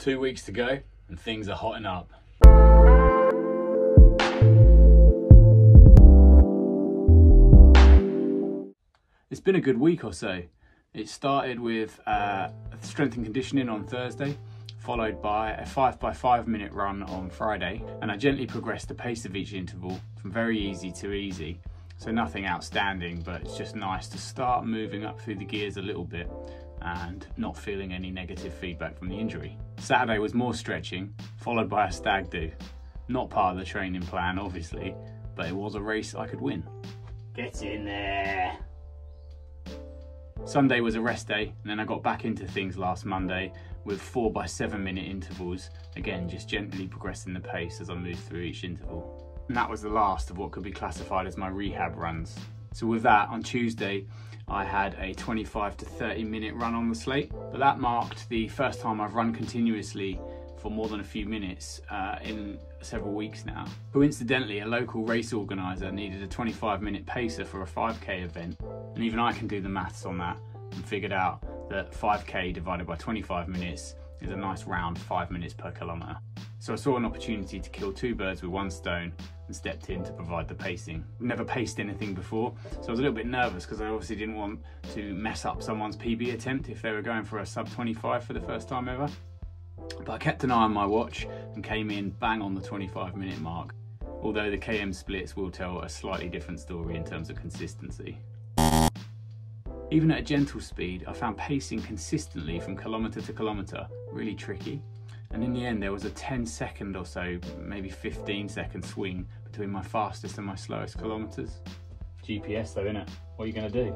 2 weeks to go and things are hotting up. It's been a good week or so. It started with strength and conditioning on Thursday, followed by a 5x5 minute run on Friday, and I gently progressed the pace of each interval from very easy to easy. So nothing outstanding, but it's just nice to start moving up through the gears a little bit and not feeling any negative feedback from the injury. Saturday was more stretching, followed by a stag do. Not part of the training plan, obviously, but it was a race I could win. Get in there. Sunday was a rest day, and then I got back into things last Monday with 4x7 minute intervals, again just gently progressing the pace as I moved through each interval. And that was the last of what could be classified as my rehab runs. So with that, on Tuesday I had a 25 to 30 minute run on the slate, but that marked the first time I've run continuously for more than a few minutes in several weeks now. Coincidentally, a local race organiser needed a 25-minute pacer for a 5k event, and even I can do the maths on that and figured out that 5k divided by 25 minutes is a nice round 5 minutes per kilometre. So I saw an opportunity to kill two birds with one stone and stepped in to provide the pacing. I've never paced anything before, so I was a little bit nervous because I obviously didn't want to mess up someone's PB attempt if they were going for a sub 25 for the first time ever. But I kept an eye on my watch and came in bang on the 25-minute mark, although the KM splits will tell a slightly different story in terms of consistency. Even at a gentle speed, I found pacing consistently from kilometre to kilometre really tricky, and in the end there was a 10-second or so, maybe 15-second swing between my fastest and my slowest kilometres. GPS though, innit? What are you going to do?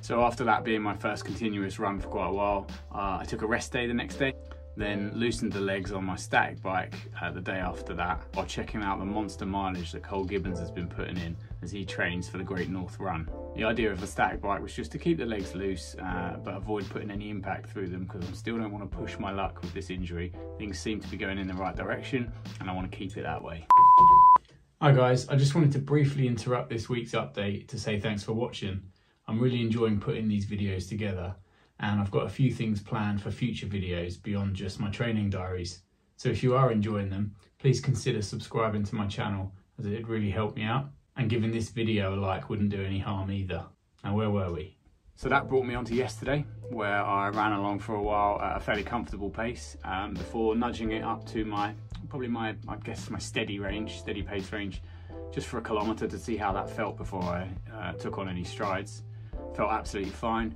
So after that being my first continuous run for quite a while, I took a rest day the next day, then loosened the legs on my static bike the day after that while checking out the monster mileage that Cole Gibbons has been putting in as he trains for the Great North Run. The idea of the static bike was just to keep the legs loose but avoid putting any impact through them, because I still don't want to push my luck with this injury. Things seem to be going in the right direction and I want to keep it that way. Hi guys, I just wanted to briefly interrupt this week's update to say thanks for watching. I'm really enjoying putting these videos together, and I've got a few things planned for future videos beyond just my training diaries. So if you are enjoying them, please consider subscribing to my channel, as it'd really help me out, and giving this video a like wouldn't do any harm either. Now where were we? So that brought me on to yesterday, where I ran along for a while at a fairly comfortable pace before nudging it up to I guess my steady pace range, just for a kilometre to see how that felt before I took on any strides. Felt absolutely fine.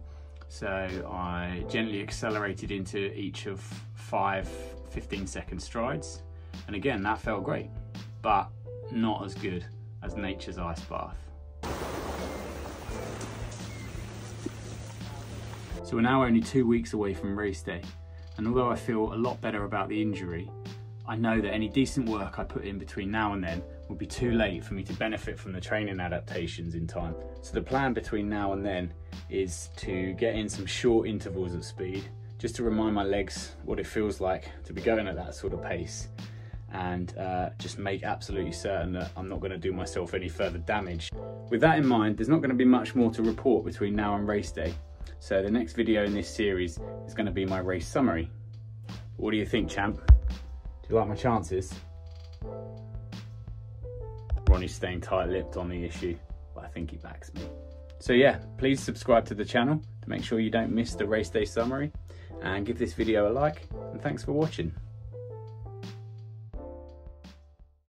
So I gently accelerated into each of 5 15-second strides, and again that felt great, but not as good as nature's ice bath. So we're now only 2 weeks away from race day, and although I feel a lot better about the injury, I know that any decent work I put in between now and then will be too late for me to benefit from the training adaptations in time. So the plan between now and then is to get in some short intervals at speed, just to remind my legs what it feels like to be going at that sort of pace, and just make absolutely certain that I'm not going to do myself any further damage. With that in mind, there's not going to be much more to report between now and race day, so the next video in this series is going to be my race summary. What do you think, champ? Do you like my chances? Ronnie's staying tight-lipped on the issue, but I think he backs me. So yeah, please subscribe to the channel to make sure you don't miss the race day summary, and give this video a like, and thanks for watching.